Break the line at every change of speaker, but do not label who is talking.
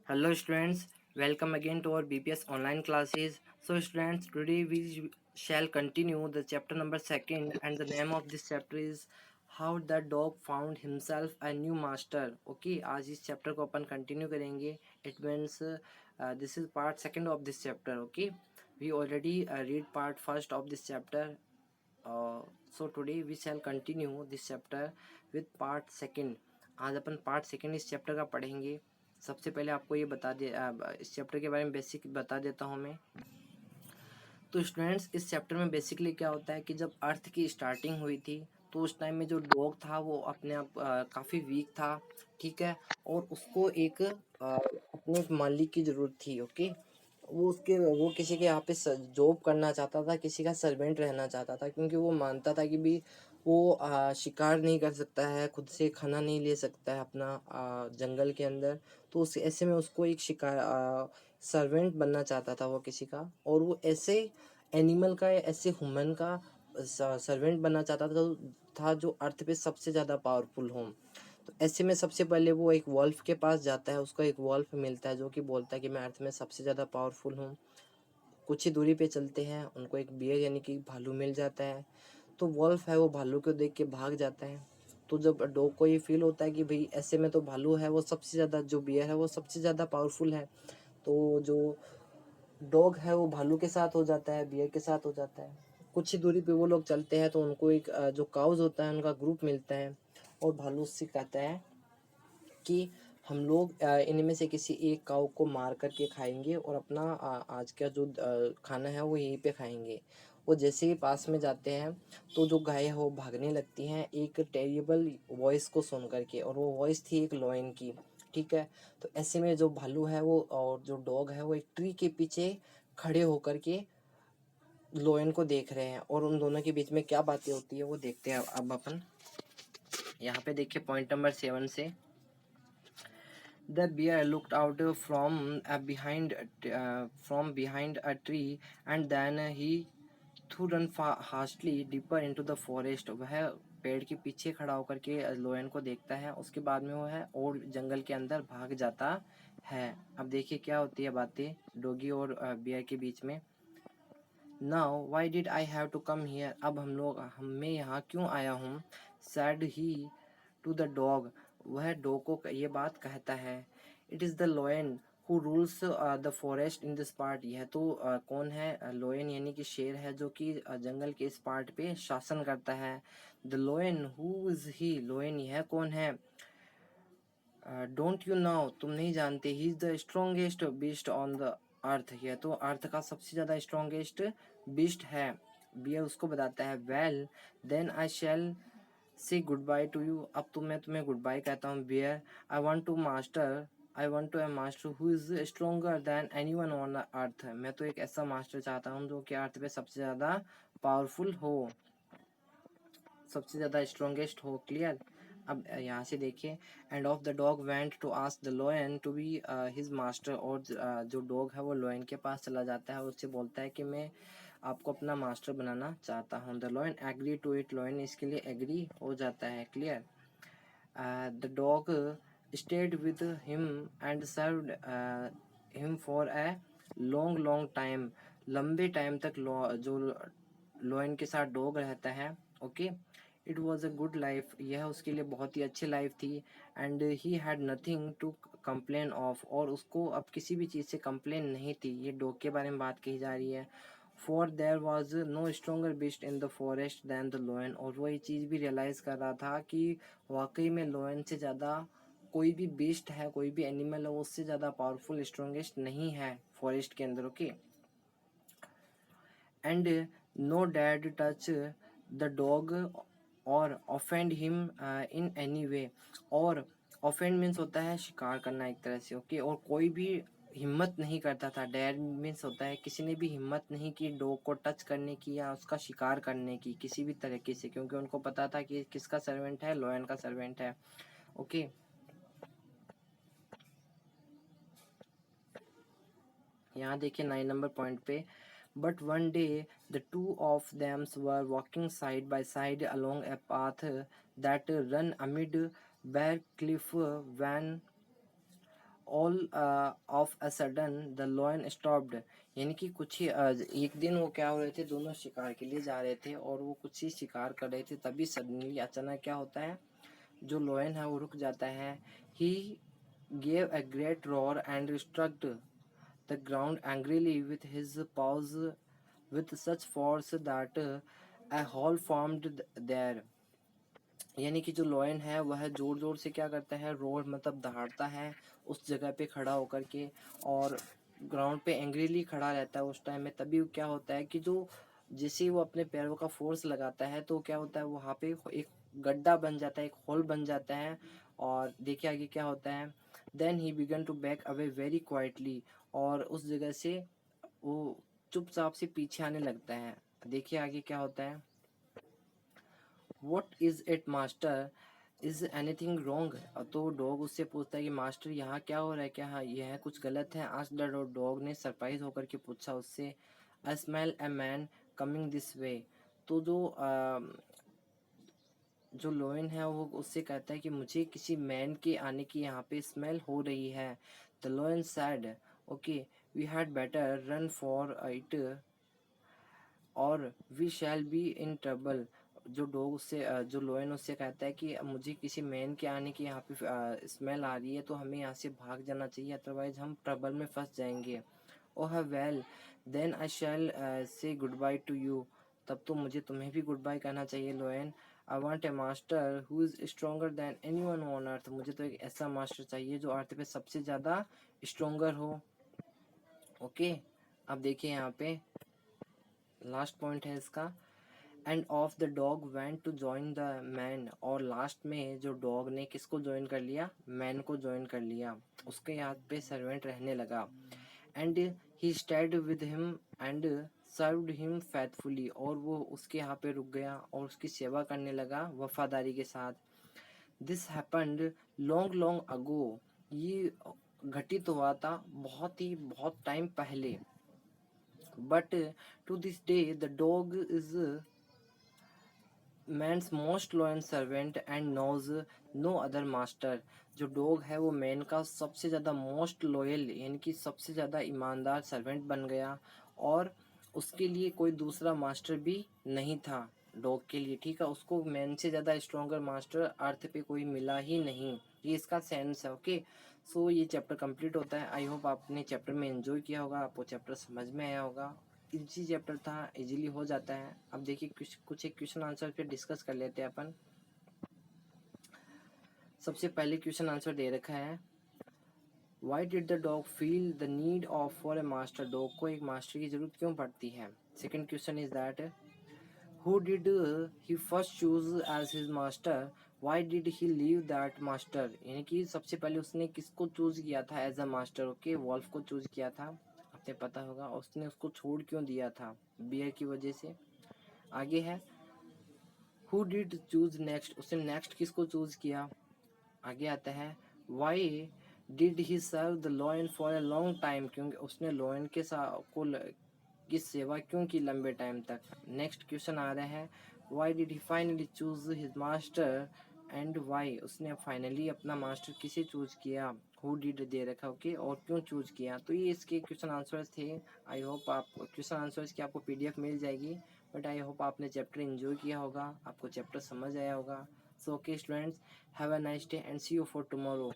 Hello students, welcome again to our BPS online classes. So students, today we shall continue the chapter number 2 and the name of this chapter is How the Dog Found Himself a New Master. Okay, आज इस chapter को अपन continue करेंगे. It means this is part 2 of this chapter. Okay, we already read part 1 of this chapter. So today we shall continue this chapter with part 2. आज अपन part 2 इस chapter का पढ़ेंगे. सबसे पहले आपको ये बता दे इस चैप्टर के बारे में बेसिक बता देता हूँ मैं। तो स्टूडेंट्स, इस चैप्टर में बेसिकली क्या होता है कि जब अर्थ की स्टार्टिंग हुई थी तो उस टाइम में जो डॉग था वो अपने आप काफ़ी वीक था, ठीक है, और उसको एक अपने एक मालिक की ज़रूरत थी। ओके, वो किसी के यहाँ पे जॉब करना चाहता था, किसी का सर्वेंट रहना चाहता था, क्योंकि वो मानता था कि भी वो शिकार नहीं कर सकता है, खुद से खाना नहीं ले सकता है अपना जंगल के अंदर। तो उस ऐसे में उसको एक सर्वेंट बनना चाहता था वो किसी का, और वो ऐसे एनिमल का या ऐसे ह्यूमन का सर्वेंट बनना चाहता था जो अर्थ पे सबसे ज़्यादा पावरफुल हो। तो ऐसे में सबसे पहले वो एक वॉल्फ के पास जाता है, उसको एक वॉल्फ मिलता है जो कि बोलता है कि मैं अर्थ में सबसे ज़्यादा पावरफुल हूँ। कुछ ही दूरी पे चलते हैं, उनको एक बियर यानी कि भालू मिल जाता है। तो वॉल्फ है वो भालू को देख के भाग जाता है। तो जब डॉग को ये फील होता है कि भाई ऐसे में तो भालू है वो सबसे ज़्यादा, जो बियर है वो सबसे ज़्यादा पावरफुल है, तो जो डॉग है वो भालू के साथ हो जाता है, बियर के साथ हो जाता है। कुछ ही दूरी पे वो लोग चलते हैं तो उनको एक जो काउज होता है उनका ग्रुप मिलता है, और भालू उससे कहता है कि हम लोग इनमें से किसी एक काऊ को मार करके खाएंगे और अपना आज का जो खाना है वो यहीं पे खाएंगे। वो जैसे ही पास में जाते हैं तो जो गाय है वो भागने लगती हैं एक टेरिबल वॉइस को सुन करके, और वो वॉइस थी एक लॉयन की, ठीक है। तो ऐसे में जो भालू है वो और जो डॉग है वो एक ट्री के पीछे खड़े होकर के लॉयन को देख रहे हैं, और उन दोनों के बीच में क्या बातें होती है वो देखते हैं अब अपन। यहाँ पे देखिए पॉइंट नंबर 7 से, the bear looked out from behind a tree, and then he threw run hastily deeper into the forest. वह पेड़ के पीछे खड़ा होकर के लोयन को देखता है, उसके बाद में वो है और जंगल के अंदर भाग जाता है। अब देखिए क्या होती है बातें डॉगी और बियर के बीच में। Now why did I have to come here, अब मैं यहाँ क्यों आया हूँ। Said he to the dog, वह डॉग को ये बात कहता है। It is the lion who rules the forest in this part, यह तो कौन है, लोयन यानी कि शेर है जो कि जंगल के इस पार्ट पे शासन करता है। The lion who is he, लोयन यह कौन है। डोंट यू नो, तुम नहीं जानते। He is the strongest beast on the earth, यह तो अर्थ का सबसे ज़्यादा स्ट्रोंगेस्ट बीस्ट है। बियर उसको बताता है। वेल देन आई शैल से गुड बाय टू यू, अब मैं तुम्हें गुड बाय कहता हूँ bear. I want to a master who is stronger than any one on earth, मैं तो एक ऐसा मास्टर चाहता हूँ जो कि अर्थ पे सबसे ज़्यादा पावरफुल हो, सबसे ज़्यादा स्ट्रोंगेस्ट हो। क्लियर। अब यहाँ से देखिए, and of the dog went to ask the lion to be his master, और जो डॉग है वो लोयन के पास चला जाता है और उससे बोलता है कि मैं आपको अपना मास्टर बनाना चाहता हूँ। The lion agree to it, lion इसके लिए एग्री हो जाता है। Clear. The dog stayed with him and served him for a long long time, लंबे टाइम तक जो लोयन के साथ डॉग रहता है। Okay, it was a good life, यह उसके लिए बहुत ही अच्छी लाइफ थी। And he had nothing to complain of, और उसको अब किसी भी चीज़ से कंप्लेन नहीं थी। ये डॉग के बारे में बात कही जा रही है। For there was no stronger beast in the forest than the lion, और वो ये चीज़ भी रियलाइज़ कर रहा था कि वाकई में लोयन से ज़्यादा कोई भी बीस्ट है, कोई भी एनिमल है, वो उससे ज़्यादा पावरफुल स्ट्रोंगेस्ट नहीं है फॉरेस्ट के अंदर। Okay, and no dad touch the dog और offend him in any way, और ऑफेंड मीन्स होता है शिकार करना एक तरह से। ओके, और कोई भी हिम्मत नहीं करता था। डैड मीन्स होता है किसी ने भी हिम्मत नहीं की डॉग को टच करने की या उसका शिकार करने की किसी भी तरीके से, क्योंकि उनको पता था कि किसका सर्वेंट है, लोयन का सर्वेंट है। ओके, यहाँ देखिए 9 नंबर पॉइंट पे, but one day the two of thems were walking side by side along a path that run amid bare cliff, when all of a sudden the lion stopped. यानी कि कुछ ही एक दिन वो क्या हो रहे थे, दोनों शिकार के लिए जा रहे थे और वो कुछ ही शिकार कर रहे थे, तभी सडनली अचानक क्या होता है, जो लॉयन है वो रुक जाता है। He gave a great roar and struck the ground angrily with his paws with such force that a hole formed there। यानी कि जो लॉयन है वह जोर जोर से क्या करता है, रोर मतलब दहाड़ता है उस जगह पे खड़ा होकर के, और ग्राउंड पे एंग्रीली खड़ा रहता है उस टाइम में। तभी क्या होता है कि जो जैसे ही वो अपने पैरों का फोर्स लगाता है तो क्या होता है, वहाँ पे एक गड्ढा बन जाता है, एक होल बन जाता है। और देखिए आगे क्या होता है, then he began to back away very quietly. और उस जगह से वो चुपचाप से पीछे आने लगता है। देखिए आगे क्या होता है, what is it master, is anything wrong. तो डॉग उससे पूछता है कि मास्टर यहाँ क्या हो रहा है, क्या हाँ यह कुछ गलत है। आज द डॉग ने सरप्राइज होकर के पूछा उससे, I smell a man coming this way. तो जो लोयन है वो उससे कहता है कि मुझे किसी मैन के आने की यहाँ पे स्मेल हो रही है। The lion said, okay we had better run for it और we shall be in trouble. जो डॉग उससे जो लोयन उससे कहता है कि मुझे किसी मैन के आने की यहाँ पे स्मेल आ रही है, तो हमें यहाँ से भाग जाना चाहिए, अदरवाइज हम ट्रबल में फंस जाएंगे। ओह वेल देन आई शैल से गुड बाय टू यू। तब तो मुझे तुम्हें भी गुड बाय कहना चाहिए लोयन। I want A master who is stronger than any one on अर्थ। मुझे तो एक ऐसा मास्टर चाहिए जो अर्थ पे सबसे ज़्यादा स्ट्रोंगर हो। ओके अब देखिए यहाँ पे लास्ट पॉइंट है इसका, and of the dog went to join the man. और लास्ट में जो डॉग ने किसको ज्वाइन कर लिया, मैन को ज्वाइन कर लिया, उसके यहाँ पे सर्वेंट रहने लगा। And he stayed with him and served him faithfully. और वो उसके यहाँ पे रुक गया और उसकी सेवा करने लगा वफादारी के साथ। This happened long long ago. ये घटित हुआ था बहुत टाइम पहले। But to this day the dog is man's most loyal servant and knows no other master. जो डॉग है वो मैन का सबसे ज़्यादा मोस्ट लॉयल यानी कि सबसे ज़्यादा ईमानदार सर्वेंट बन गया, और उसके लिए कोई दूसरा मास्टर भी नहीं था डॉग के लिए। ठीक है, उसको मैन से ज़्यादा स्ट्रॉन्गर मास्टर अर्थ पे कोई मिला ही नहीं। ये इसका सेंस है। ओके सो ये चैप्टर कंप्लीट होता है। आई होप आपने चैप्टर में एंजॉय किया होगा, आपको चैप्टर समझ में आया होगा। इजी चैप्टर था, इजीली हो जाता है। अब देखिए कुछ एक क्वेश्चन आंसर पे डिस्कस कर लेते हैं अपन। सबसे पहले क्वेश्चन आंसर दे रखा है, why did the dog feel the need of for a master. Dog को एक मास्टर की जरूरत क्यों पड़ती है। Second question is that, who did he first choose as his master, why did he leave that master. यानी कि सबसे पहले उसने किसको चूज किया था as a master. Okay wolf को चूज किया था, आपने पता होगा। उसने उसको छोड़ क्यों दिया था, बियर की वजह से। आगे है, हु डिड चूज नेक्स्ट, उसने नेक्स्ट किसको चूज किया। आगे आता है, why did he serve the lion for a long time, क्योंकि उसने लॉयन के साथ की सेवा क्यों की लंबे टाइम तक। नेक्स्ट क्वेश्चन आ रहा है, why did he finally choose his master and why, उसने फाइनली अपना मास्टर किसे चूज किया। हु डिड दे रखा ओके, और क्यों चूज किया। तो ये इसके क्वेश्चन आंसर्स थे। आई होप आप क्वेश्चन आंसर्स की आपको पीडीएफ मिल जाएगी। बट आई होप आपने चैप्टर एंजॉय किया होगा, आपको चैप्टर समझ आया होगा। So okay students, have a nice day and see you for tomorrow.